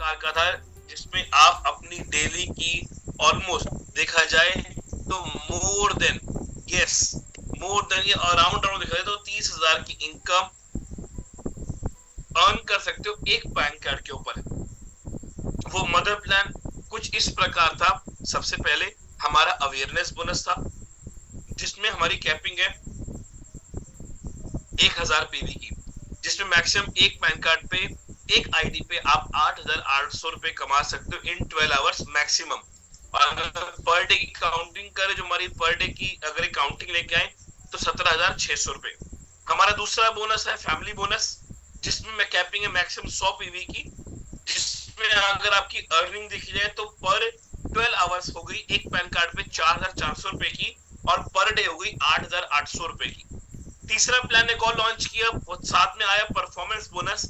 प्रकार का था, जिसमें आप अपनी डेली की ऑलमोस्ट देखा जाए तो more than yes more than ये अराउंड अराउंड देखा जाए तो 30,000 की इनकम अर्न कर सकते हो एक पैन कार्ड के ऊपर। वो मदर प्लान कुछ इस प्रकार था। सबसे पहले हमारा अवेयरनेस बोनस था, जिसमें हमारी कैपिंग है 1000 पीवी की, जिसमें मैक्सिमम एक पैन कार्ड पे एक आईडी पे आप 8,800 रुपए कमा सकते हो इन 12 आवर्स मैक्सिमम। और अगर पर डे की काउंटिंग करें, जो हमारी पर डे की अगर काउंटिंग लेके आए तो 17,600 रुपए। हमारा दूसरा बोनस है फैमिली बोनस, जिसमें मैं कैपिंग है मैक्सिमम 100 पीवी की, जिसमें अगर आपकी अर्निंग देखी जाए तो पर 12 आवर्स हो गई एक पैन कार्ड पे 4,400 रुपए की, और पर डे हो गई 8,800 रुपए की। तीसरा प्लान एक और लॉन्च किया, वो साथ में आया परफॉर्मेंस बोनस।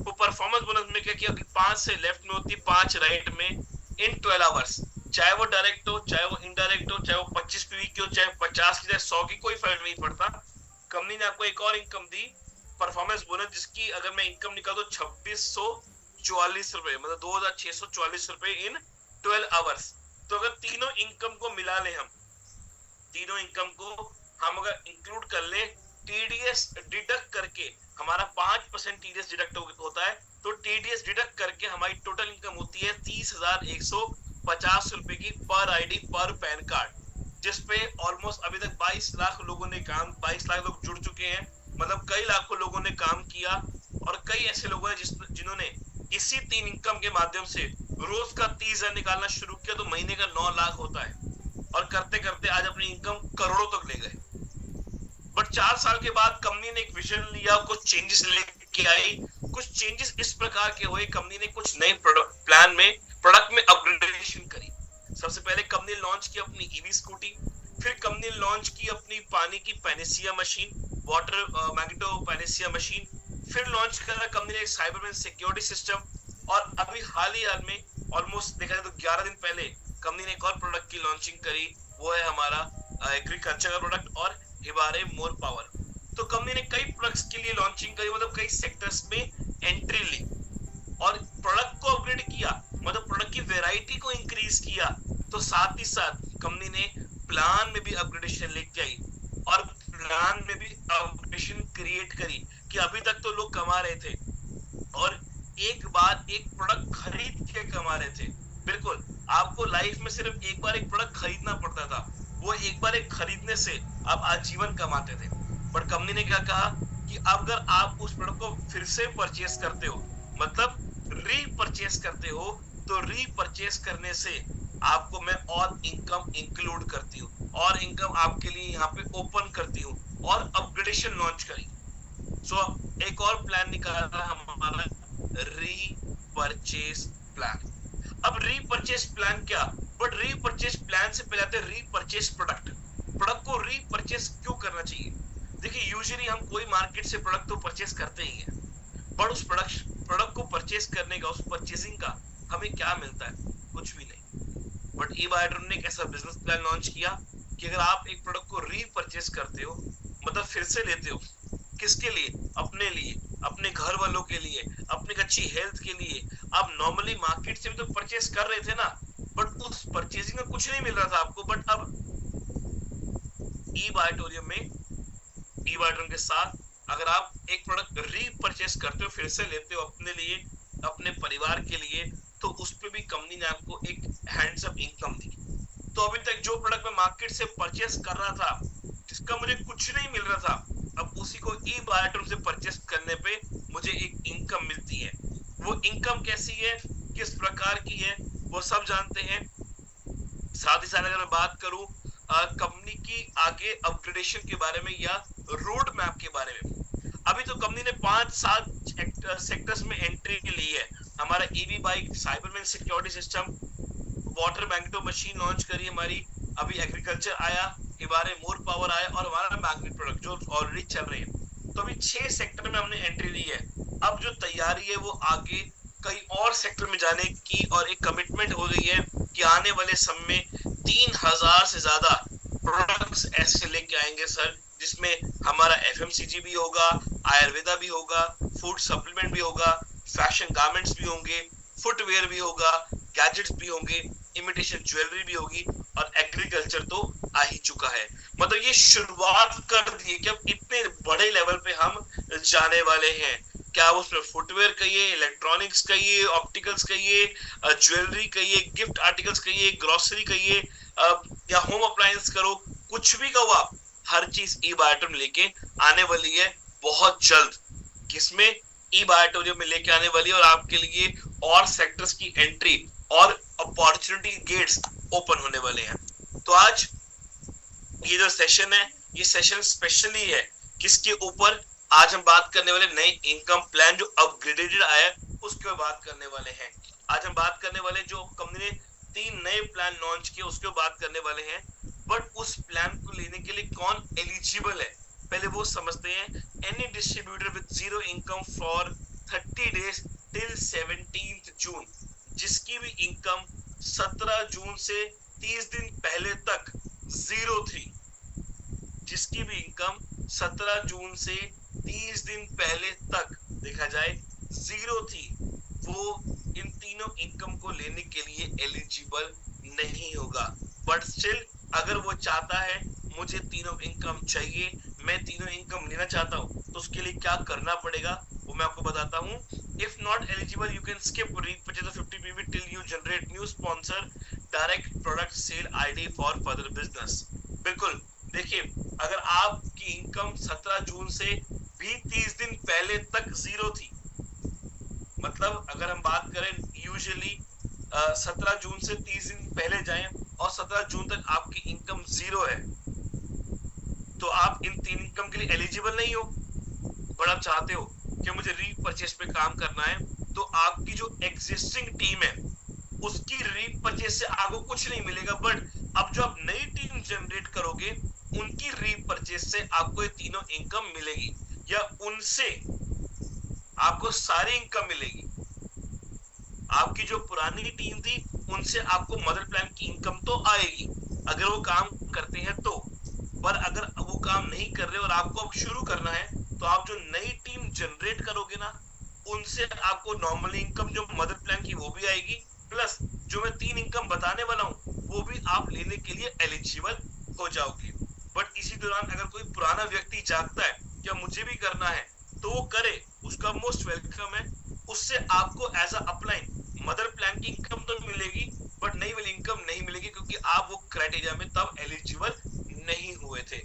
वो परफॉर्मेंस बोनस में क्या किया कि 5 से लेफ्ट में होती, 5 राइट में इन 12 आवर्स, चाहे वो डायरेक्ट हो चाहे वो इनडायरेक्ट हो, चाहे वो 25 पीवी की हो चाहे 50 की चाहे 100 की, कोई फर्क नहीं पड़ता। कंपनी ने आपको एक और इनकम दी परफॉर्मेंस बोनस, जिसकी अगर मैं इनकम निकाल दो 2644 रुपए, मतलब 2644 रुपए इन 12 आवर्स। तो अगर तीनों इनकम को मिला ले, हम तीनों इनकम को हम अगर इंक्लूड कर ले, टीडीएस डिडक्ट करके हमारा 5% टीडीएस डिडक्ट होता है, तो टीडीएस डिडक्ट करके हमारी टोटल इनकम होती है 30,150 रुपए की पर आईडी पर पैन कार्ड, जिसपे ऑलमोस्ट अभी तक 22 लाख लोगों ने 22 लाख लोग जुड़ चुके हैं, मतलब कई लाखों लोगों ने काम किया। और कई ऐसे लोग हैं जिन्होंने इसी 3 इनकम के माध्यम से रोज का 30,000 निकालना शुरू किया, तो महीने का 9 लाख होता है, और करते करते आज अपनी इनकम करोड़ों तक ले गए। बट 4 साल के बाद कंपनी ने एक विजन लिया, कुछ चेंजेस लेके आई। कुछ चेंजेस इस प्रकार के हुए, कंपनी ने कुछ नए प्लान में प्रोडक्ट में अपग्रेडेशन करी। सबसे पहले कंपनी लॉन्च की अपनी ईवी स्कूटी, फिर कंपनी लॉन्च की अपनी पानी की Panacea machine, water magneto Panacea machine, फिर लॉन्च करा कंपनी ने साइबरमैन सिक्योरिटी सिस्टम, और अभी हाल ही में ऑलमोस्ट देखा जाए तो 11 दिन पहले कंपनी ने एक और प्रोडक्ट की लॉन्चिंग करी, वो है हमारा एग्रीकल्चर का प्रोडक्ट और हिबारे मोर पावर। तो कंपनी ने कई प्रोडक्ट्स के लिए लॉन्चिंग करी, मतलब कई सेक्टर्स में एंट्री ली, और प्रोडक्ट को अपग्रेड किया, मतलब प्रोडक्ट की वैरायटी को इंक्रीज किया। तो साथ ही साथ कंपनी ने प्लान में भी अपग्रेडेशन लेके आई, और प्लान में भी अपग्रेडेशन क्रिएट करी कि अभी तक तो लोग कमा रहे थे और एक बार एक प्रोडक्ट खरीद के कमा रहे थे। बिल्कुल, आपको लाइफ में सिर्फ एक बार एक प्रोडक्ट खरीदना पड़ता था, वो एक बार एक खरीदने से आप आजीवन कमाते थे। बट कंपनी ने क्या कहा कि अगर आप उस प्रोडक्ट को फिर से परचेस करते हो, मतलब रीपरचेस करते हो, तो रीपरचेस करने से आपको मैं और इनकम इंक्लूड करती हूँ, और इनकम आपके लिए यहाँ पे ओपन करती हूँ, और अपग्रेडेशन लॉन्च करी। सो एक और प्लान निकाला हमारा रीपरचेस प्लान। अब रीपरचेस प्लान क्या, बट रीपरचेस प्लान से पहले आते हैं रीपरचेस प्रोडक्ट। प्रोडक्ट को रीपरचेस क्यों करना चाहिए? देखिए, यूजुअली हम कोई मार्केट से प्रोडक्ट तो परचेस करते ही हैं, बट उस प्रोडक्ट को परचेस करने का, उस परचेसिंग का हमें क्या मिलता है? कुछ भी नहीं। बट ई-बायोड्रोन ने एक ऐसा बिजनेस प्लान लॉन्च किया कि अगर आप एक प्रोडक्ट को रीपरचेस करते हो, मतलब फिर से लेते हो, किसके लिए? अपने लिए, अपने घर वालों के लिए, अपनी अच्छी हेल्थ के लिए। आप नॉर्मली मार्केट से भी तो परचेस कर रहे थे ना, बट उस परचेसिंग में कुछ नहीं मिल रहा था आपको। बट अब ई-बायोटोरियम में, ई-बायोटोरियम के साथ अगर आप एक प्रोडक्ट रीपरचेस करते हो, फिर से लेते हो अपने लिए, अपने परिवार के लिए, तो उस पे भी कंपनी ने आपको एक हैंड्स अप इनकम दी। तो अभी तक जो प्रोडक्ट मैं मार्केट से परचेस कर रहा था, जिसका मुझे कुछ नहीं मिल रहा था, अब उसी को ई-बायोटोरियम से परचेस करने पे मुझे एक इनकम मिलती है। वो इनकम कैसी है, किस प्रकार की है, वो सब जानते हैं। साथ ही साथ अगर मैं बात करूं कंपनी की आगे अपग्रेडेशन के बारे में या रोड मैप के बारे में, अभी तो कंपनी ने 5-7 सेक्टर्स में एंट्री ली है। हमारा EV bike, cyberman security system, water magneto machine launch करी हमारी, अभी एग्रीकल्चर आया, हिबारे मोर पावर आया, और हमारा मैग्नेट प्रोडक्ट जो ऑलरेडी चल रहे हैं। तो अभी 6 सेक्टर में हमने एंट्री ली है। अब जो तैयारी है वो आगे कई और सेक्टर में जाने की, और एक कमिटमेंट हो गई है कि आने वाले समय में 3,000 से ज्यादा प्रोडक्ट्स ऐसे लेके आएंगे सर, जिसमें हमारा एफएमसीजी भी होगा, आयुर्वेदा भी होगा, फूड सप्लीमेंट भी होगा, फैशन गारमेंट्स भी होंगे, फुटवेयर भी होगा, गैजेट्स भी होंगे, इमिटेशन ज्वेलरी भी होगी, और एग्रीकल्चर तो आ ही चुका है। मतलब ये शुरुआत कर दी कि अब इतने बड़े लेवल पे हम जाने वाले हैं। क्या आप उसमें फुटवेयर कहिए, इलेक्ट्रॉनिक्स कहिए, ऑप्टिकल्स कहिए, ज्वेलरी कहिए, गिफ्ट आर्टिकल्स कहिए, ग्रोसरी कहिए, या होम अप्लायंस करो, कुछ भी कहो आप, हर चीज ई बायोटो लेके आने वाली है बहुत जल्द। किसमें? ई बायोटोरियम में लेके आने वाली है, और आपके लिए और सेक्टर्स की एंट्री और अपॉर्चुनिटी गेट्स ओपन होने वाले हैं। तो आज ये जो सेशन है, ये सेशन स्पेशली है किसके ऊपर? आज हम बात करने वाले नए इनकम प्लान जो अपग्रेडेड आया है उसके ऊपर बात करने वाले हैं। आज हम बात करने वाले जो कंपनी ने 3 नए प्लान लॉन्च किए उसके ऊपर बात करने वाले हैं। बट उस प्लान को लेने के लिए कौन एलिजिबल है पहले वो समझते हैं। Any distributor with zero income for 30 days till 17 जून, जिसकी भी इनकम 17 जून से 30 दिन पहले तक जीरो थी, जिसकी भी इनकम 17 जून से 30 दिन पहले तक देखा जाए जीरो थी, वो इन तीनों इनकम को लेने के लिए एलिजिबल नहीं होगा। बट स्टिल अगर वो चाहता है मुझे तीनों इनकम चाहिए, मैं तीनों इनकम लेना चाहता हूँ, तो उसके लिए क्या करना पड़ेगा वो मैं आपको बताता हूँ। If not eligible you can skip repurchase of 50 PV till you generate new sponsor direct product sale ID for further business। बिल्कुल देखिए, अगर आपकी इनकम 17 जून से भी 30 दिन पहले तक जीरो थी, मतलब अगर हम बात करें यूजुअली 17 जून से 30 दिन पहले जाएं और 17 जून तक आपकी इनकम जीरो है, तो आप इन तीन इनकम के लिए एलिजिबल नहीं हो। बट आप चाहते हो कि मुझे रीपरचेस पे काम करना है, तो आपकी जो एग्जिस्टिंग टीम है उसकी रीपरचेस से आपको कुछ नहीं मिलेगा। बट अब जो आप नई टीम जनरेट करोगे उनकी रीपरचेस से आपको ये तीनों इनकम मिलेगी, या उनसे आपको सारी इनकम मिलेगी। आपकी जो पुरानी टीम थी उनसे आपको मदर प्लान की इनकम तो आएगी अगर वो काम करते हैं तो। पर अगर वो काम नहीं कर रहे और आपको अब शुरू करना है, तो आप जो नई टीम जनरेट करोगे ना, उनसे आपको नॉर्मल इनकम जो मदर प्लान की वो भी आएगी, प्लस जो मैं 3 इनकम बताने वाला हूँ वो भी आप लेने के लिए एलिजिबल हो जाओगे। बट इसी दौरान अगर कोई पुराना व्यक्ति चाहता है क्या मुझे भी करना है, तो वो करे, उसका मोस्ट वेलकम है। उससे आपको as a upline mother plan की इनकम तो मिलेगी, बट नई वाली इनकम नहीं मिलेगी, क्योंकि आप वो क्राइटेरिया में तब एलिजिबल नहीं हुए थे।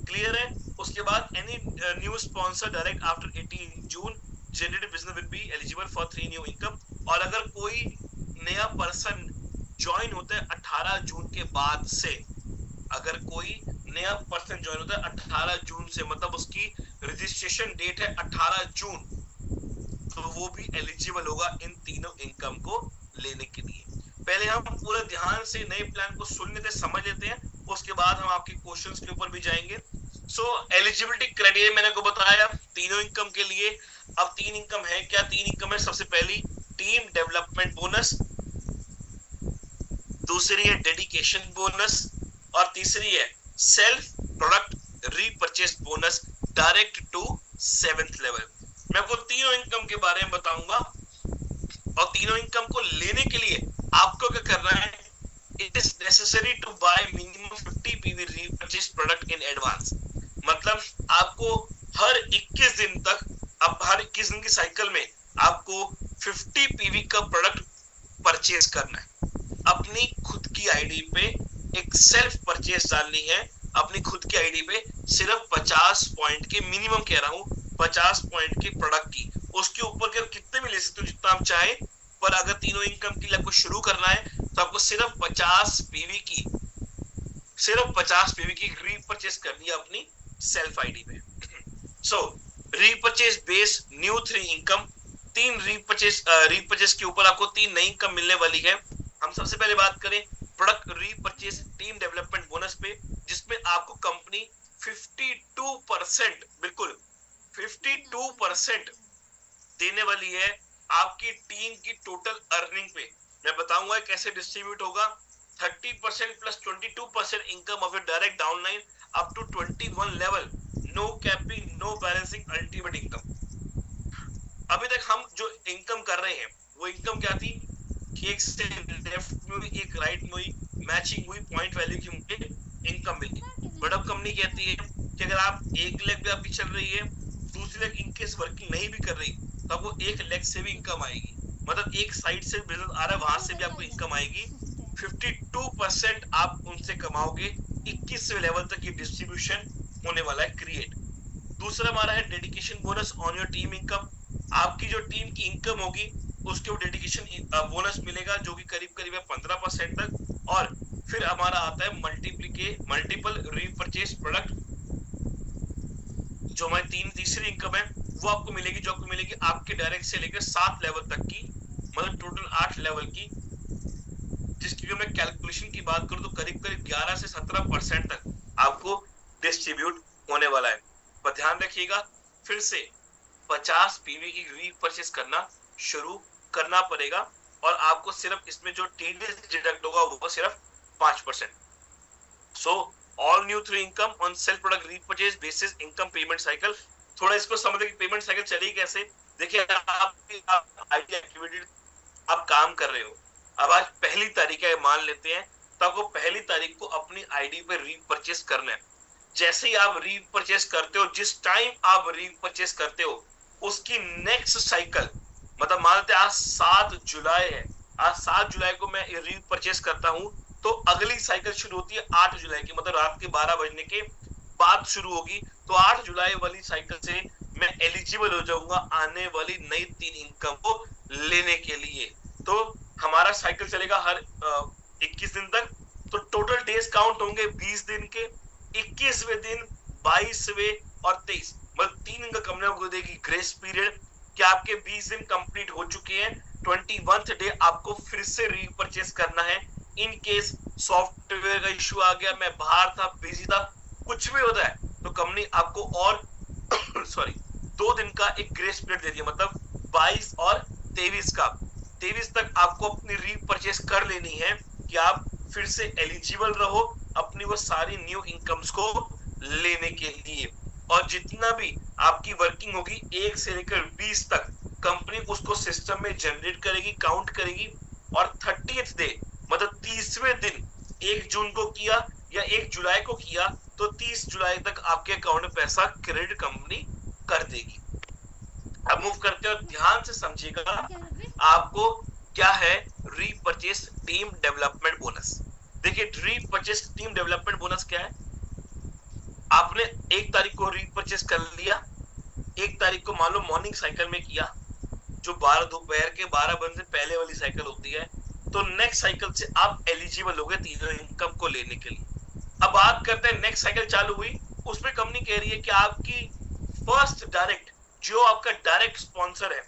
क्लियर है? उसके बाद any new sponsor direct after 18 June generated business will be eligible for 3 new income. और अगर कोई नया पर्सन ज्वाइन होता है 18 जून के बाद से, अगर कोई नया पर्सन ज्वाइन होता है 18 जून से, मतलब उसकी रजिस्ट्रेशन डेट है 18 जून, तो वो भी एलिजिबल होगा इन तीनों इनकम को लेने के लिए। पहले हम पूरे ध्यान से नए प्लान को सुन लेते, समझ लेते हैं, उसके बाद हम आपके क्वेश्चंस के ऊपर भी जाएंगे। सो एलिजिबिलिटी क्राइटेरिया मैंने को बताया तीनों इनकम के लिए। अब 3 इनकम है क्या? 3 इनकम है। सबसे पहली टीम डेवलपमेंट बोनस, दूसरी है डेडिकेशन बोनस, और तीसरी है self product repurchase bonus direct to 7th level. मैं आपको तीनों इनकम के बारे में बताऊंगा, और तीनों इनकम को लेने के लिए आपको क्या करना है। It is necessary to buy minimum 50 PV repurchase product in advance. मतलब आपको हर 21 दिन तक, अब हर 21 दिन की साइकिल में आपको 50 पीवी का प्रोडक्ट परचेज करना है। अपनी खुद की आईडी पे एक सेल्फ परचेज डालनी है, अपनी खुद की आईडी पे सिर्फ 50 पॉइंट के, मिनिमम कह रहा हूं 50 पॉइंट के प्रोडक्ट की। उसके ऊपर के कितने भी ले सकते हो जितना आप चाहे, पर अगर तीनों इनकम के लिए आपको शुरू करना है तो आपको सिर्फ 50 पीवी की, सिर्फ 50 पीवी की रीपरचेज करनी है अपनी सेल्फ आईडी पे। So repurchase base new 3 income, 3 repurchase के ऊपर आपको 3 नई इनकम मिलने वाली है। हम सबसे पहले बात करें product repurchase team development bonus पे, जिसमें आपको कंपनी 52%, बिल्कुल 52% देने वाली है आपकी टीम की टोटल अर्निंग पे। मैं बताऊंगा कैसे डिस्ट्रीब्यूट होगा। 30% plus 22% income of your direct downline up to 21 level, no capping, no balancing, ultimate income. अभी तक हम जो इनकम कर रहे हैं वो इनकम क्या थी कि एक से लेफ्ट में हुई एक राइट में हुई, मैचिंग हुई, पॉइंट वैल्यू की मुझे इनकम मिली। बट अब कंपनी कहती है कि अगर आप एक लेग भी आपकी चल रही है, दूसरी लेग इनकेस वर्किंग नहीं भी कर रही, तो आपको एक लेग से भी इनकम आएगी। मतलब एक साइड से बिजनेस आ रहा है, वहां से भी आपको इनकम आएगी। 52% आप उनसे कमाओगे। 21वें लेवल तक ये डिस्ट्रीब्यूशन होने वाला है क्रिएट। दूसरा हमारा है dedication bonus on your team income. आपकी जो टीम की इनकम होगी उसके डेडिकेशन बोनस मिलेगा, जो कि करीब करीब है 15% तक। और फिर हमारा आता है मल्टीपल रीपरचेज प्रोडक्ट, जो हमारी तीसरी इनकम है वो आपको मिलेगी, जो आपको मिलेगी आपके डायरेक्ट से लेकर 7 लेवल तक की, मतलब टोटल 8 लेवल की, जिसकी मैं कैलकुलेशन की बात करूं तो करीब करीब 11 से 17% तक आपको डिस्ट्रीब्यूट होने वाला है। पर ध्यान रखिएगा, फिर से 50 पीवी की रीपरचेज करना शुरू करना पड़ेगा, और आपको सिर्फ इसमें जो टीडीएस डिडक्ट होगा वो सिर्फ 5%। So all new through income on self product repurchase basis income payment cycle. थोड़ा इसको समझे कि पेमेंट साइकिल चलेगी कैसे। देखिए, आप आईटी एक्टिविटी आप काम कर रहे हो, अब आज पहली तारीख है मान लेते हैं, तो आपको पहली तारीख को अपनी आईडी पे रीपरचेज करना है। जैसे ही आप रीपरचेज करते हो, जिस टाइम आप रीपरचेज करते हो उसकी नेक्स्ट साइकिल, मतलब मान लेते हैं आज 7 जुलाई है, आज 7 जुलाई को मैं रीपरचेज करता हूं, तो अगली साइकिल शुरू होती है 8 जुलाई की, मतलब रात के 12 बजने के बाद शुरू होगी। तो 8 जुलाई वाली साइकिल से मैं एलिजिबल हो जाऊंगा आने वाली नई 3 इनकम को लेने के लिए। तो हमारा साइकिल चलेगा हर 21 दिन तक। तो टोटल डेज काउंट होंगे 20 दिन के। 21वें दिन, 22वें और 23, मतलब 3 दिन का कंपनी आपको देगी ग्रेस पीरियड कि आपके 20 दिन कंप्लीट हो चुके हैं। 21th डे आपको फिर से रीपरचेज करना है। इन केस सॉफ्टवेयर का इश्यू आ गया, मैं बाहर था, बिजी था, कुछ भी होता है, तो कंपनी आपको और सॉरी 2 दिन का एक ग्रेस पीरियड दे दिया, मतलब 22 और 23 का। 23 तक आपको अपनी रीपरचेज कर लेनी है कि आप फिर से एलिजिबल रहो अपनी वो सारी न्यू इनकम्स को लेने के लिए। और जितना भी आपकी वर्किंग होगी 1 से लेकर 20 तक कंपनी उसको सिस्टम में जनरेट करेगी, काउंट करेगी। और 30th डे, मतलब 30वें दिन, 1 जून को किया या 1 जुलाई को किया, तो 30 जुलाई तक आपके अकाउंट में पैसा क्रेडिट कंपनी कर देगी। अब मूव करते हैं, ध्यान से समझिएगा आपको क्या है रीपरचेज टीम डेवलपमेंट बोनस। देखिए, रीपरचेज टीम डेवलपमेंट बोनस क्या है। आपने 1 तारीख को रीपरचेज कर लिया, 1 तारीख को मान लो मॉर्निंग साइकिल में किया, जो 12 दोपहर के 12 बजे से पहले वाली साइकिल होती है, तो नेक्स्ट साइकिल से आप एलिजिबल हो गए तीसरे इनकम को लेने के लिए। अब बात करते हैं, नेक्स्ट साइकिल चालू हुई, उसमें कंपनी कह रही है कि आपकी फर्स्ट डायरेक्ट, जो आपका डायरेक्ट स्पॉन्सर है,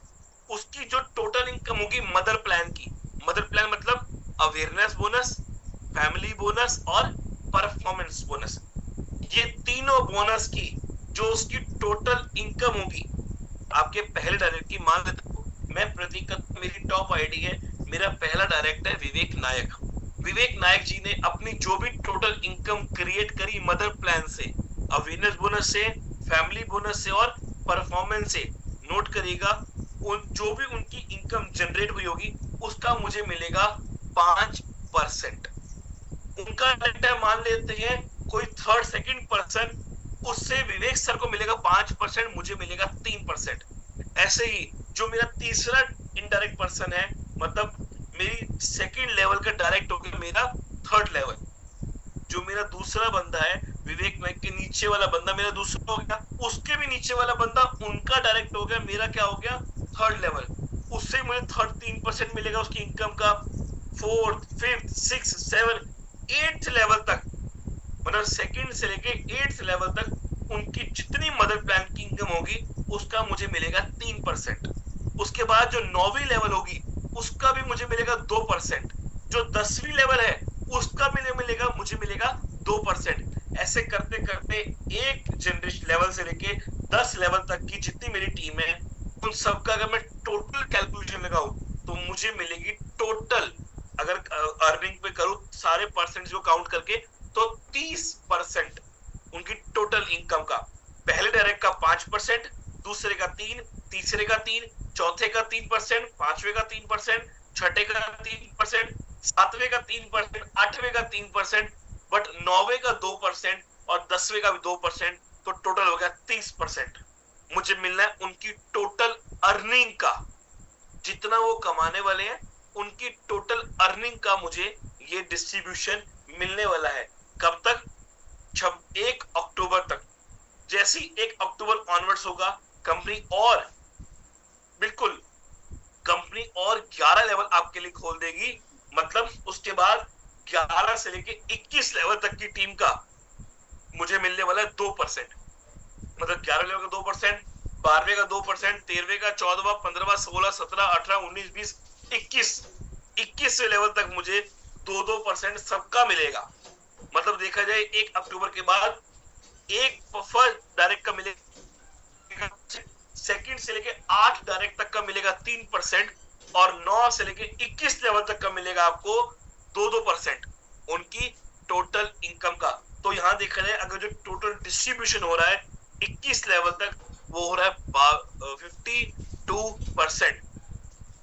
उसकी जो टोटल इनकम होगी मदर प्लान की, मदर प्लान मतलब अवेयरनेस बोनस, फैमिली बोनस और परफॉर्मेंस बोनस, ये तीनों बोनस की जो उसकी टोटल इनकम होगी आपके पहले डायरेक्ट की, मान लेते हो मैं प्रतीक, मेरी टॉप आईडी है, मेरा पहला डायरेक्ट है विवेक नायक। विवेक नायक जी ने अपनी जो भी टोटल इनकम क्रिएट करी मदर प्लान से, अवेयरनेस बोनस से, फैमिली बोनस से और परफॉर्मेंस से, नोट करिएगा, जो भी उनकी इनकम जनरेट हुई होगी उसका मुझे मिलेगा 5%। उनका डायरेक्ट मान लेते हैं कोई थर्ड सेकंड पर्सन, उससे विवेक सर को मिलेगा 5%, मुझे मिलेगा 3%। ऐसे ही जो मेरा तीसरा इनडायरेक्ट पर्सन है, मतलब मेरी सेकंड लेवल का डायरेक्ट हो गया मेरा थर्ड लेवल, जो मेरा दूसरा बंदा है विवेक नायक के नीचे वाला बंदा मेरा दूसरा हो गया, उसके भी नीचे वाला बंदा उनका डायरेक्ट हो गया, मेरा क्या हो गया थर्ड लेवल, उससे मुझे थर्ड 3% मिलेगा उसकी इनकम का। 4th 5th 6th 7th 8th level तक, मतलब सेकंड से लेके 8th लेवल तक उनकी जितनी मदर प्लान की इनकम होगी उसका मुझे मिलेगा 3%। उसके बाद जो 9वीं लेवल होगी उसका भी मुझे मिलेगा 2%। जो 10वीं लेवल है उसका मिलेगा मुझे मिलेगा 2%। ऐसे करते करते एक जनरेशन लेवल से लेके 10 लेवल तक की जितनी मेरी टीम है उन सबका अगर मैं टोटल कैलकुलेशन लगाऊं तो मुझे मिलेगी टोटल, अगर अर्निंग पे करूं सारे परसेंट को काउंट करके, तो 30% उनकी टोटल इनकम का, पहले डायरेक्ट का 5%, दूसरे का 3, तीसरे का 3, चौथे का 3%, पांचवे का 3%, छठे का 3%, सातवें का 3%, आठवें का 3%, बट नौवे का 2% और 10वें का भी 2%, तो टोटल हो गया 30%। मुझे मिलना है उनकी टोटल अर्निंग का, जितना वो कमाने वाले हैं उनकी टोटल अर्निंग का मुझे ये डिस्ट्रीब्यूशन मिलने वाला है। कब तक? 1 अक्टूबर तक। जैसे ही 1 अक्टूबर ऑनवर्ड्स होगा, कंपनी और बिल्कुल कंपनी और 11 लेवल आपके लिए खोल देगी। मतलब उसके बाद 11 से लेके 21 लेवल तक की टीम का मुझे मिलने वाला है 2%। मतलब 11 लेवल का 2%, 12वें का 2%, 13वें का, 14वां, 15वां, 16, 17, 18, 19, 20, 21वें लेवल तक मुझे 2-2% सबका मिलेगा। मतलब देखा जाए 1 अक्टूबर के बाद एक फर्स्ट डायरेक्ट का मिलेगा, सेकंड से लेके 8 डायरेक्ट तक का मिलेगा 3%, और 9 से लेके 21 लेवल तक का मिलेगा आपको 2-2% उनकी टोटल इनकम का। तो यहां देखा जाए अगर जो टोटल डिस्ट्रीब्यूशन हो रहा है 21 लेवल तक, वो हो रहा है 52%।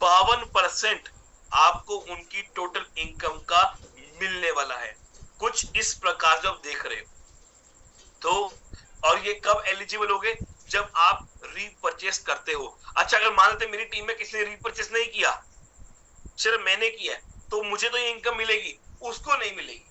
52% आपको उनकी टोटल इनकम का मिलने वाला है। कुछ इस प्रकार जो आप देख रहे हो। तो और ये कब एलिजिबल हो गए? जब आप रीपरचेस करते हो। अच्छा, अगर मान लेते मेरी टीम में किसी ने रीपरचेस नहीं किया, सिर्फ मैंने किया, तो मुझे तो ये इनकम मिलेगी, उसको नहीं मिलेगी।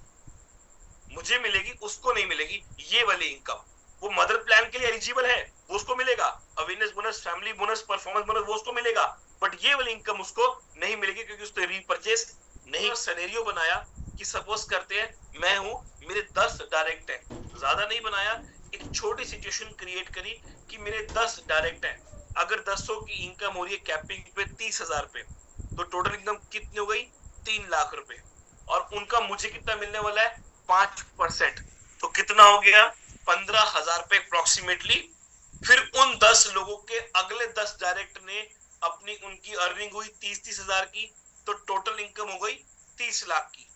मुझे मिलेगी, उसको नहीं मिलेगी। ये वाली इनकम वो मदर प्लान के लिए एलिजिबल है, वो उसको मिलेगा। Awareness bonus, family bonus, performance bonus, वो उसको मिलेगा। बट ये वाली इनकम उसको नहीं मिलेगी, क्योंकि उसने रीपरचेस नहीं। सिनेरियो बनाया कि सपोज करते हैं मैं हूं, मेरे 10 डायरेक्ट है, ज्यादा नहीं बनाया, एक छोटी सिचुएशन क्रिएट करी कि मेरे 10 डायरेक्ट है। अगर 10 की इनकम हो रही है कैपिंग पे 30,000 पे, तो टोटल इनकम कितनी हो गई? 3 लाख रुपए। और उनका मुझे कितना मिलने वाला है? 5%। तो कितना हो गया? 15,000 पे अप्रोक्सीमेटली। फिर उन 10 लोगों के अगले 10 डायरेक्ट ने अपनी उनकी अर्निंग हुई 30,000 की, तो टोटल इनकम हो गई 30 लाख की।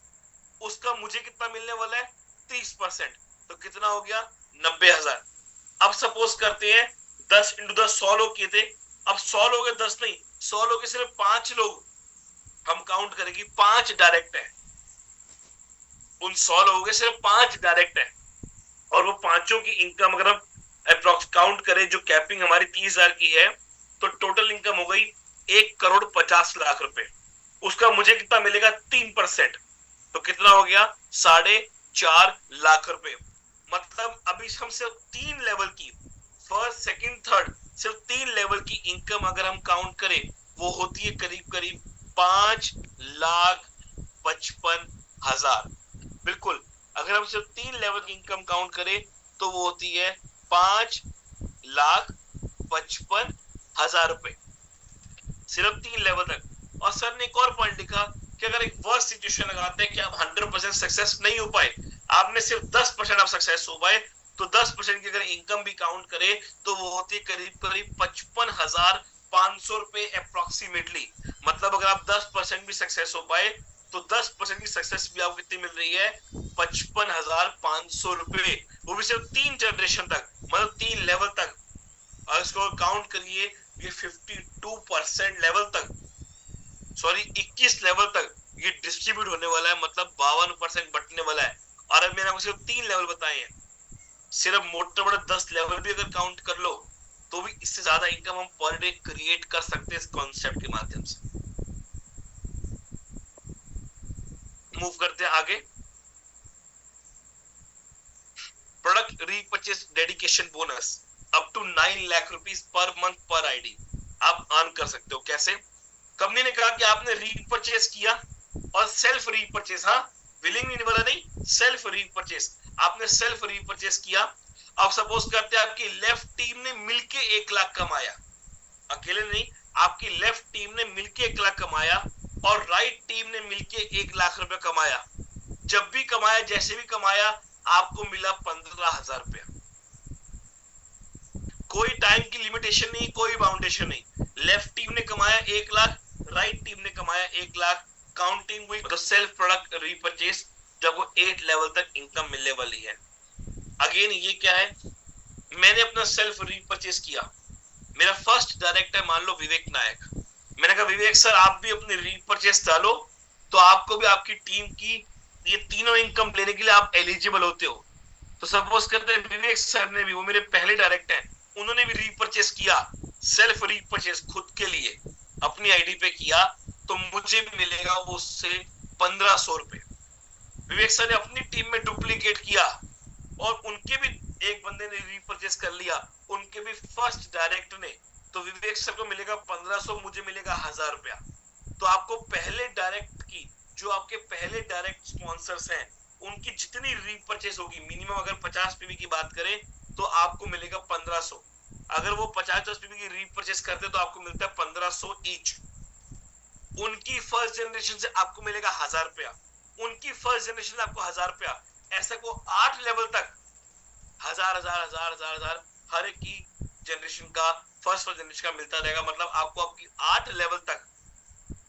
उसका मुझे कितना मिलने वाला है? 30%। तो कितना हो गया? 90,000। अब सपोज करते हैं 10 इंटू 10 100 लोग किए थे। अब 100 लोग है, 10 नहीं, 100 लोग सिर्फ 5 लोग हम काउंट करेंगे, 5 डायरेक्ट है। उन 100 लोगों के सिर्फ 5 डायरेक्ट है, और वो पांचों की इनकम अगर हम अप्रोक्स काउंट करें, जो कैपिंग हमारी 30,000 की है, तो टोटल इनकम हो गई 1,50,00,000 रुपए। उसका मुझे कितना मिलेगा? 3%। तो कितना हो गया? 4.5 लाख रुपए। मतलब अभी हम सिर्फ 3 लेवल की, फर्स्ट सेकंड थर्ड, सिर्फ 3 लेवल की इनकम अगर हम काउंट करें, वो होती है करीब करीब 5,55,000। बिल्कुल, अगर हम सिर्फ 3 लेवल की इनकम काउंट करें, तो वो होती है 5,55,000 रुपए, सिर्फ 3 लेवल तक। और सर ने एक और पॉइंट लिखा कि अगर एक वर्स्ट सिचुएशन लगाते हैं कि आप 100% सक्सेस नहीं हो पाए, आपने सिर्फ 10% आप सक्सेस हो पाए, तो 10% की अगर इनकम भी काउंट करे, तो वो होती है करीब करीब 55,500 रुपए अप्रोक्सीमेटली। मतलब अगर आप 10% भी सक्सेस हो पाए, तो 10% की सक्सेस भी आपको कितनी मिल रही है? 55,500 रुपए। वो भी सिर्फ 3 जनरेशन तक, मतलब 3 लेवल तक। और इसको काउंट करिए, ये 52% लेवल तक, सॉरी 21 लेवल तक ये डिस्ट्रीब्यूट होने वाला है। मतलब 52% बटने वाला है। और अब मैंने आपको सिर्फ 3 लेवल बताए हैं, सिर्फ मोटे बड़े 10 लेवल भी अगर काउंट कर लो, तो भी इससे ज्यादा इनकम हम पर डे क्रिएट कर सकते हैं इस कॉन्सेप्ट के माध्यम से। मूव करते हैं आगे। Product repurchase dedication bonus up to 9 lakh rupees per month per ID आप अर्न कर सकते हो। कैसे? कंपनी ने कहा कि आपने रीपरचेस किया, और सेल्फ रीपरचेस, हाँ विलिंग नहीं वाला नहीं, सेल्फ रीपरचेस, आपने सेल्फ रीपरचेस किया। अब सपोज करते हैं आपकी लेफ्ट टीम ने मिलके 1 लाख कमाया, अकेले नहीं, आपकी लेफ्ट टीम ने मिलके 1 लाख कमाया, और राइट टीम ने मिलके 1 लाख रुपए कमाया। जब भी कमाया, जैसे भी कमाया, आपको मिला 15,000 रुपया। कोई टाइम की लिमिटेशन नहीं, कोई बाउंडेशन नहीं। लेफ्ट टीम ने कमाया 1 लाख, राइट टीम ने कमाया 1 लाख, काउंटिंग हुई तो सेल्फ प्रोडक्ट रीपरचेस जब वो 8 लेवल तक इनकम मिलने वाली है। अगेन ये क्या है? मैंने अपना सेल्फ रीपरचेस किया, मेरा फर्स्ट डायरेक्ट है मान लो विवेक नायक। मैंने कहा विवेक सर आप भी अपनी रीपरचेस डालो, तो आपको भी आपकी टीम की ये तीनों इनकम लेने के लिए आप एलिजिबल होते हो। तो सपोज करते हैं विवेक सर ने भी, वो मेरे पहले डायरेक्ट हैं, उन्होंने भी रीपरचेस किया, सेल्फ रीपरचेस खुद के लिए अपनी आईडी पे किया, तो मुझे मिलेगा उससे 1500 रुपए। विवेक सर ने अपनी टीम में डुप्लीकेट किया और उनके भी एक बंदे ने रीपरचेस कर लिया, उनके भी फर्स्ट डायरेक्ट ने, तो विवेक सर को मिलेगा 1500, मुझे मिलेगा 1000 रुपया। तो आपको पहले डायरेक्ट की, जो आपके पहले डायरेक्ट स्पॉन्सर्स हैं, उनकी जितनी रीपरचेस होगी, मिनिमम अगर 50 पीवी की बात करें तो आपको मिलेगा 1500। अगर वो 50 पीवी की रीपरचेस करते तो आपको मिलता है 1500 ईच। उनकी फर्स्ट जनरेशन से आपको मिलेगा 1000 रुपया, उनकी फर्स्ट जनरेशन से आपको 1000 रुपया, ऐसा को 8 लेवल तक 1000 1000 1000 1000 हर एक की जनरेशन का, फर्स्ट जनरेशन का मिलता रहेगा। मतलब आपको आपकी 8 लेवल तक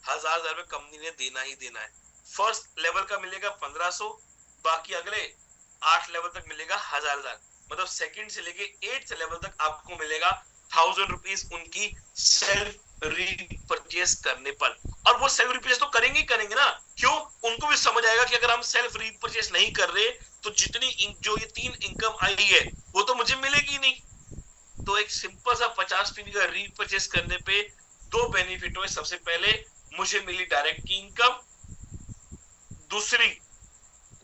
1000 रुपए कंपनी ने देना ही देना है। फर्स्ट लेवल का मिलेगा 1500, बाकी अगले 8 लेवल तक मिलेगा 1000। मतलब सेकंड से लेके 8th लेवल तक आपको मिलेगा 1000 रुपीज उनकी सेल्फ रीपरचेस करने पर। और वो सेल्फ रीपरचेस तो करेंगे करेंगे ना, क्यों? उनको भी समझ आएगा कि अगर हम सेल्फ रीपरचेस नहीं कर रहे तो जितनी जो ये 3 इनकम आई है वो तो मुझे मिलेगी नहीं। तो एक सिंपल सा 50 पीवी का रीपरचेस करने पे 2 बेनिफिट हुए। सबसे पहले मुझे मिली डायरेक्ट की इनकम, दूसरी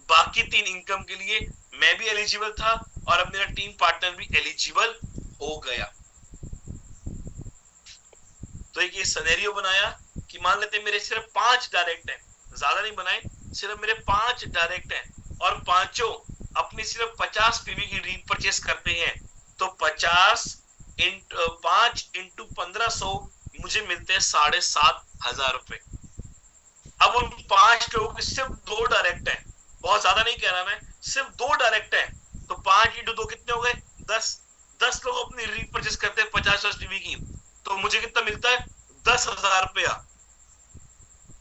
बाकी 3 इनकम के लिए मैं भी एलिजिबल था और अब मेरा टीम पार्टनर भी एलिजिबल हो गया। तो एक ये सिनेरियो बनाया कि मान लेते मेरे सिर्फ 5 डायरेक्ट हैं, ज्यादा नहीं बनाए, सिर्फ मेरे 5 डायरेक्ट हैं और पांचों अपनी सिर्फ 50 पीवी की रीपरचेस करते हैं, तो 5 इंटू 1500 मुझे मिलते हैं 7500 रुपए। अब उन 5 लोगों के सिर्फ 2 डायरेक्ट हैं, बहुत ज्यादा नहीं कह रहा मैं, सिर्फ 2 डायरेक्ट हैं, तो 5 इंटू 2 कितने हो गए? 10 लोग अपनी रीपरचेस करते हैं 50 टीवी की, तो मुझे कितना मिलता है? 10,000 रुपया।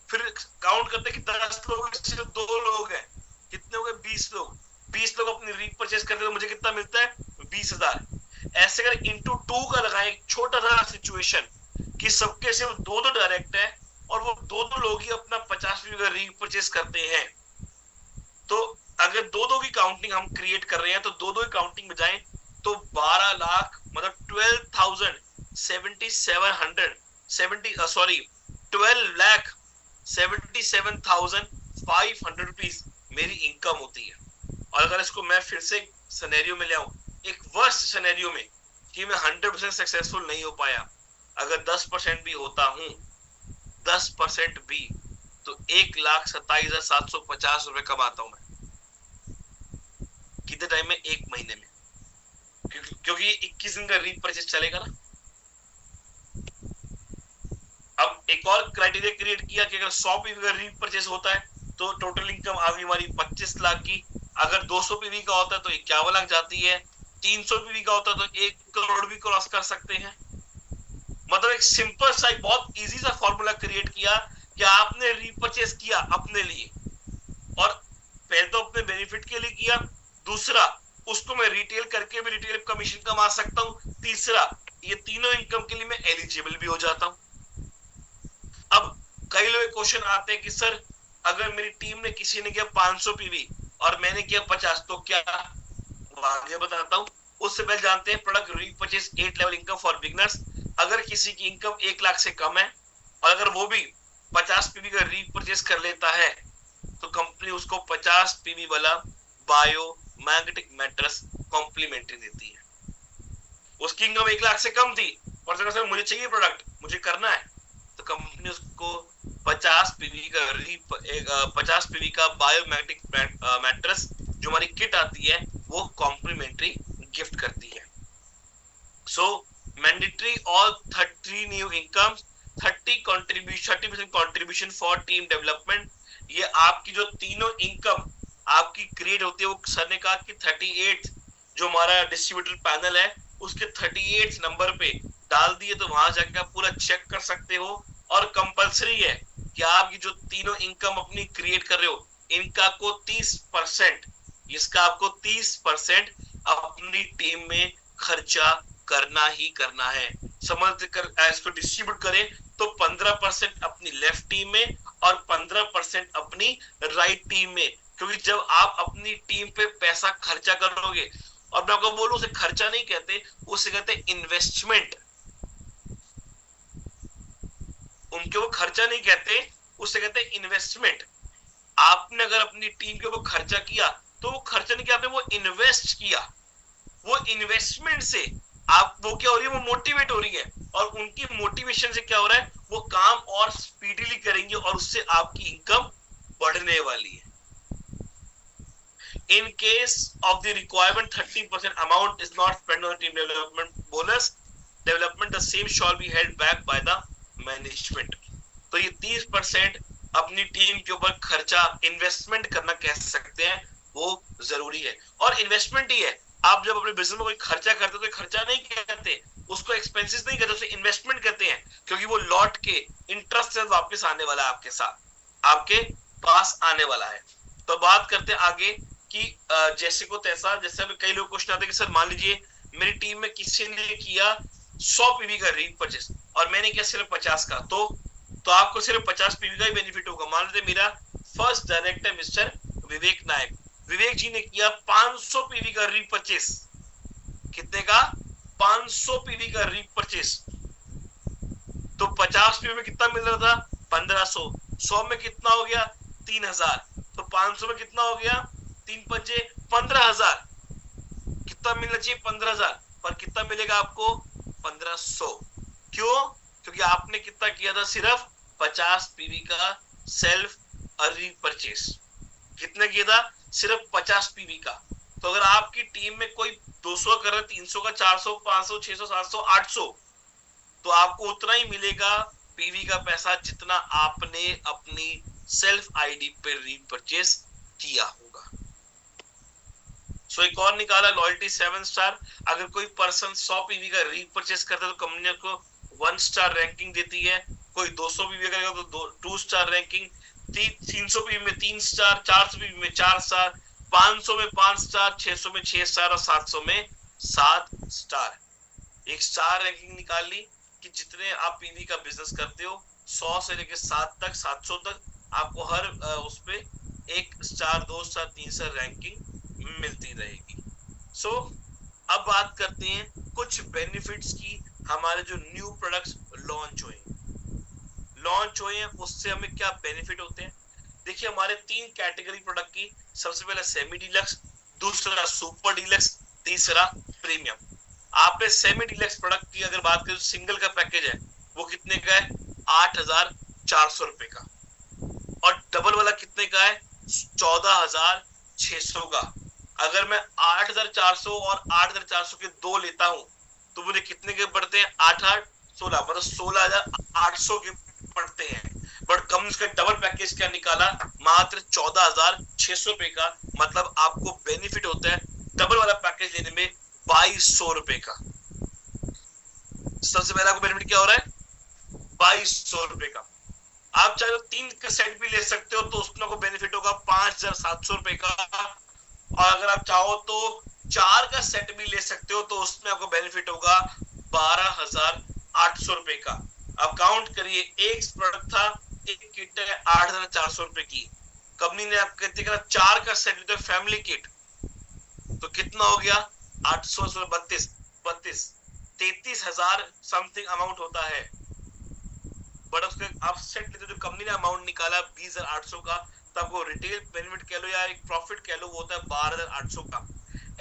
फिर काउंट करते हैं कि 10 लोग सिर्फ 2 लोग हैं, कितने हो गए? 20 लोग। 20 लोग अपनी रीपरचेस करते हैं तो मुझे कितना मिलता है? 20,000। ऐसे अगर इंटू 2 का लगाए, एक छोटा सा सिचुएशन कि सबके सिर्फ 2 डायरेक्ट है और वो 2 लोग ही अपना 50 का रीपरचेस करते हैं, तो अगर 2 की काउंटिंग हम क्रिएट कर रहे हैं तो 2 की काउंटिंग में जाएं तो 12 लाख मतलब 12,77,500 रुपीज मेरी इनकम होती है। और अगर इसको मैं फिर से सिनेरियो में ले आऊं, एक वर्स्ट सिनेरियो में कि मैं 100% सक्सेसफुल नहीं हो पाया, अगर 10% भी होता हूं, 10% भी, तो 1,27,750 रुपए कमाता हूं मैं। कितने टाइम में? 1 महीने में, क्योंकि 21 दिन का रीपरचेस चलेगा ना। अब एक और क्राइटेरिया क्रिएट किया कि अगर 100 पीवी का रीपरचेस होता है तो टोटल इनकम आ गई हमारी 25 लाख की। अगर 200 पीवी का होता है तो 51 लाख जाती है। 300 पीवी का होता है तो 1 करोड़ भी क्रॉस कर सकते हैं। मतलब एक सिंपल सा, बहुत इजी सा फॉर्मूला क्रिएट किया कि आपने रीपरचेस किया अपने लिए, और पहले तो अपने बेनिफिट के लिए किया, दूसरा उसको मैं रिटेल करके भी रिटेल कमीशन कमा सकता हूं, तीसरा ये तीनों इनकम के लिए मैं एलिजिबल भी हो जाता हूं। अब कई लोग क्वेश्चन आते हैं कि सर अगर मेरी टीम ने, किसी ने किया 500 पीवी और मैंने किया 50, तो क्या? आगे बताता हूं। उससे पहले जानते हैं product repurchase 8 level income for beginners. अगर किसी की इनकम 1 लाख से कम है और अगर वो भी 50 पीवी का रीपरचेस कर लेता है तो कंपनी उसको 50 पीवी वाला बायो मैग्नेटिक मैट्रेस कॉम्प्लीमेंट्री देती है। उसकी इनकम 1 लाख से कम थी और सर मुझे चाहिए प्रोडक्ट, मुझे करना है, तो कंपनी उसको 50 पीवी का बायो मैग्नेटिक मैट्रेस जो हमारी किट आती है वो कॉम्प्लीमेंट्री गिफ्ट करती है। So mandatory all 30 new income, 30% contribution for team development. ये आपकी जो तीनों इनकम आपकी क्रिएट होती है, वो सर ने कहा कि 38 जो हमारा डिस्ट्रीब्यूटर पैनल है उसके 38 नंबर पे डाल दिए, तो वहां जाके आप पूरा चेक कर सकते हो। और कंपलसरी है कि आप ये जो तीनों इनकम अपनी क्रिएट कर रहे हो, इनका को 30%, इसका आपको 30% अपनी टीम में खर्चा करना ही करना है। समझ कर इसको डिस्ट्रीब्यूट करें तो 15% अपनी लेफ्ट टीम में और 15% अपनी राइट टीम में, क्योंकि जब आप अपनी टीम पे पैसा खर्चा करोगे, और मैं आपको बोलूं उसे खर्चा नहीं कहते, उसे कहते इन्वेस्टमेंट। उनके वो खर्चा नहीं कहते, उसे कहते इन्वेस्टमेंट। आपने अगर अपनी टीम के ऊपर खर्चा किया तो वो खर्चा नहीं किया, आपने वो इन्वेस्ट किया। वो इन्वेस्टमेंट से आप वो क्या हो रही है, वो मोटिवेट हो रही है, और उनकी मोटिवेशन से क्या हो रहा है, वो काम और स्पीडीली करेंगे और उससे आपकी इनकम बढ़ने वाली है। In case of the requirement 30% amount is not spent on the team development bonus development, the same shall be held back by the management। तो ये 30% अपनी टीम के ऊपर खर्चा इन्वेस्टमेंट करना कह सकते हैं, वो जरूरी है। और इन्वेस्टमेंट ही है, आप जब अपने बिजनेस में कोई खर्चा करते हो तो खर्चा नहीं कहते, उसको एक्सपेंसेस नहीं कहते, उसे इन्वेस्टमेंट कहते हैं, क्योंकि वो लौट के इंटरेस्ट से वापस आने वाला है, आपके साथ, आपके पास आने वाला है। तो बात करते हैं आगे कि जैसे को तैसा, जैसे अभी कई लोग क्वेश्चन आते हैं कि सर मान लीजिए मेरी टीम में किसी ने किया 100 पीवी का रीपरचेस और मैंने किया सिर्फ 50 का, तो आपको सिर्फ 50 पीवी का ही बेनिफिट होगा। मान लीजिए मेरा फर्स्ट डायरेक्टर मिस्टर विवेक नायक, विवेक जी ने किया 500 पीवी का रीपरचेस। कितने का? 500 पीवी का रीपरचेस। तो 50 पीवी में कितना मिल रहा था? 1500। 100 में कितना हो गया? 3000। तो 500 में कितना हो गया? 3 पंजे 15000। कितना मिलना चाहिए? 15000, पर कितना मिलेगा आपको? 1500। क्यों? क्योंकि आपने कितना किया था? सिर्फ 50 पीवी का सेल्फ रीपरचेस। कितने किया था? सिर्फ 50 पीवी का। तो अगर आपकी टीम में कोई 200 कर रहा है, 300 का, 400, 500, 600, 700, 800, तो आपको उतना ही मिलेगा पीवी का पैसा जितना आपने अपनी सेल्फ आईडी पे रीपरचेस किया होगा। सो एक और निकाला, लॉयल्टी 7 स्टार। अगर कोई पर्सन 100 पीवी का रीपरचेस करता है तो कंपनी को 1 स्टार रैंकिंग देती है। कोई 200 पीवी करेगा तो 2 स्टार रैंकिंग, 300 पीवी में 3 स्टार, 400 पीवी में 4 स्टार, 500 में 5 स्टार, 600 में 6 स्टार और 700 में 7 स्टार। एक स्टार रैंकिंग निकाल ली कि जितने आप पीवी का बिजनेस करते हो, 100 से लेकर 7 तक, 700 तक, आपको हर उस पे 1 स्टार, 2 स्टार, 3 स्टार रैंकिंग मिलती रहेगी। सो अब बात करते हैं कुछ बेनिफिट्स की। हमारे जो न्यू प्रोडक्ट्स लॉन्च हुए हैं उससे हमें क्या बेनिफिट होते हैं। देखिए हमारे 3 कैटेगरी प्रोडक्ट की, सबसे पहले सेमी डीलक्स, दूसरा सुपर डीलक्स, तीसरा प्रीमियम। आपने सेमी डीलक्स प्रोडक्ट की अगर बात करें, सिंगल का पैकेज है वो कितने का है? 8400 रुपए का। और डबल वाला कितने का है? 14600 का। अगर मैं 8400 और 8400 के 2 लेता हूं तो मुझे कितने के पड़ते हैं? 8 8 16, मतलब 16800 के पड़ते हैं। बट कम इसका डबल पैकेज क्या निकाला? मात्र 14600 रुपए का। मतलब आपको बेनिफिट होता है डबल वाला पैकेज लेने में 2200 रुपए का। सबसे पहले आपको बेनिफिट क्या हो रहा है? 2200 रुपए का। आप चाहे तो 3 का सेट भी ले सकते हो तो उसमें आपको बेनिफिट होगा 5700 रुपए का। और अगर आप चाहो तो 4 का सेट भी ले सकते हो तो उसमें आपको बेनिफिट होगा 12800 रुपए का। अब काउंट करिए, एक प्रोडक्ट था, एक किट है 8400 रुपए की। कंपनी ने आपको कहती है 4 का सेट लेते फैमिली किट तो कितना हो गया? 800 32 33,000 समथिंग अमाउंट होता है। बट उसके आप सेट लेते जो कंपनी ने अमाउंट निकाला 20,800 का, तो आपको रिटेल बेनिफिट कह लो या एक प्रॉफिट कह लो, वो होता है 12,800 का।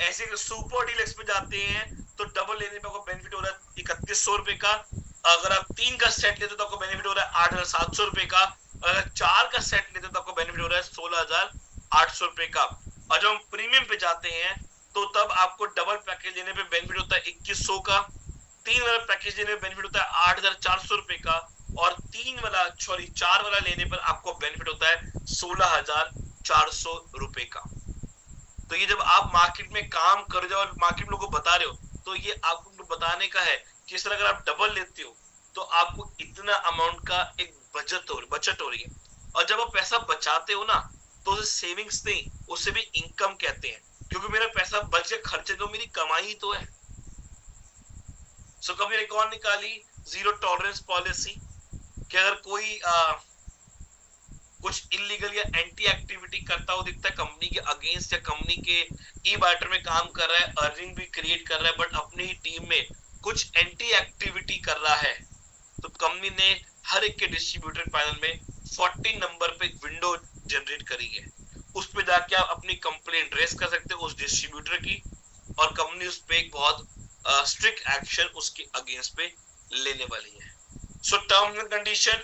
ऐसे कि सुपर डीलक्स पे जाते हैं तो डबल लेने पे आपको बेनिफिट हो रहा है 3100 रुपए का। अगर आप 3 का सेट लेते तो आपको बेनिफिट हो रहा है 8,700 रुपए का। अगर 4 का सेट लेते तो आपको बेनिफिट हो रहा है 16,800 रुपए का। और जब हम प्रीमियम पे जाते हैं तो तब आपको डबल पैकेज लेने पे बेनिफिट होता है 2100 का। 3 वाला पैकेज लेने पे बेनिफिट होता है 8,400 रुपए का। और 4 वाला लेने पर आपको बेनिफिट होता है 16,400 रुपए का। तो ये जब आप मार्केट में काम कर जाओ और मार्केट में लोगों को बता रहे हो तो ये आपको बताने का है कि इस तरह अगर आप डबल लेते हो तो आपको इतना अमाउंट का एक बचत हो रही है। और जब आप पैसा बचाते हो ना तो उसे सेविंग्स नहीं, उसे भी इनकम कहते हैं, क्योंकि मेरा पैसा बच के खर्चे तो मेरी कमाई तो है। सो कभी एक और निकाली जीरो टॉलरेंस पॉलिसी कि अगर कोई कुछ इलीगल या एंटी एक्टिविटी करता हुआ दिखता है कंपनी के अगेंस्ट या कंपनी के ई बार्टर में काम कर रहा है, अर्निंग भी क्रिएट कर रहा है, बट अपनी ही टीम में कुछ एंटी एक्टिविटी कर रहा है, तो कंपनी ने हर एक के डिस्ट्रीब्यूटर पैनल में 40 नंबर पे विंडो जनरेट करी है। उस पे जाके आप अपनी कंप्लेंट रेज कर सकते हो उस डिस्ट्रीब्यूटर की, और कंपनी उस पे एक बहुत स्ट्रिक्ट एक्शन उसके अगेंस्ट पे लेने वाली है। सो टर्म्स एंड कंडीशन,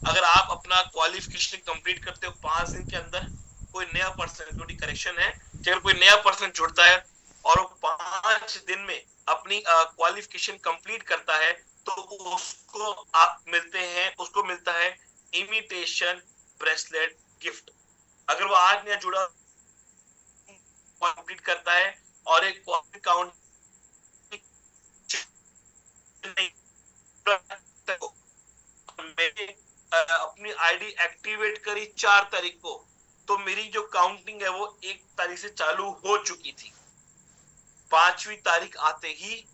अगर आप अपना क्वालिफिकेशन कंप्लीट करते हो 5 दिन के अंदर, कोई नया पर्सन, इंक्लूडिंग करेक्शन है कि अगर कोई नया पर्सन जुड़ता है और वो 5 दिन में अपनी क्वालिफिकेशन कंप्लीट करता है, तो उसको मिलता है इमिटेशन ब्रेसलेट गिफ्ट। अगर वो आज नया जुड़ा कंप्लीट करता है और एक काउंट अपनी आईडी एक्टिवेट करी 4 तारीख को, तो मेरी जो काउंटिंग है वो 1 तारीख से चालू हो चुकी थी। 5वीं तारीख आते ही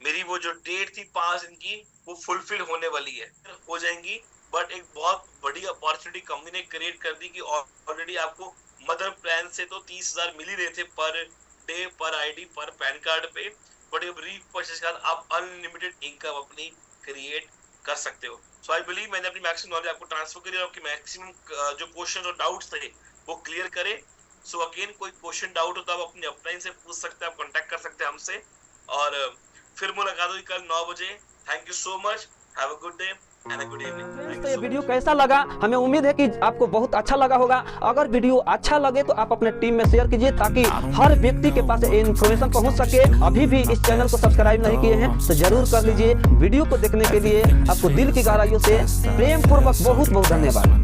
मेरी वो जो डेट थी 5 दिन की, वो फुलफिल होने वाली है, हो जाएंगी। बट एक बहुत बड़ी अपॉर्चुनिटी कंपनी ने क्रिएट कर दी कि ऑलरेडी आपको मदर प्लान से तो 30,000 मिल ही रहे थे पर डे, पर आईडी, पर पैन कार्ड पे, बट अब रीपर्चेस के बाद आप अनलिमिटेड इनकम अपनी क्रिएट कर सकते हो। सो आई बिलीव मैंने अपनी मैक्सिमम नॉलेज आपको ट्रांसफर करी और आपकी मैक्सिमम जो क्वेश्चन और डाउट्स थे वो क्लियर करे। सो अगेन कोई क्वेश्चन डाउट हो तो आप अपने अपलाइन से पूछ सकते हैं, आप कांटेक्ट कर सकते हैं हमसे, और फिर मुलाकात होगी कल 9 बजे। Thank you so much, have a good day and a good evening. तो ये वीडियो कैसा लगा, हमें उम्मीद है कि आपको बहुत अच्छा लगा होगा। अगर वीडियो अच्छा लगे तो आप अपने टीम में शेयर कीजिए ताकि हर व्यक्ति के पास ये इन्फॉर्मेशन पहुंच सके। अभी भी इस चैनल को सब्सक्राइब नहीं किए हैं तो जरूर कर लीजिए। वीडियो को देखने के लिए आपको दिल की गहराइयों से प्रेम पूर्वक बहुत बहुत धन्यवाद।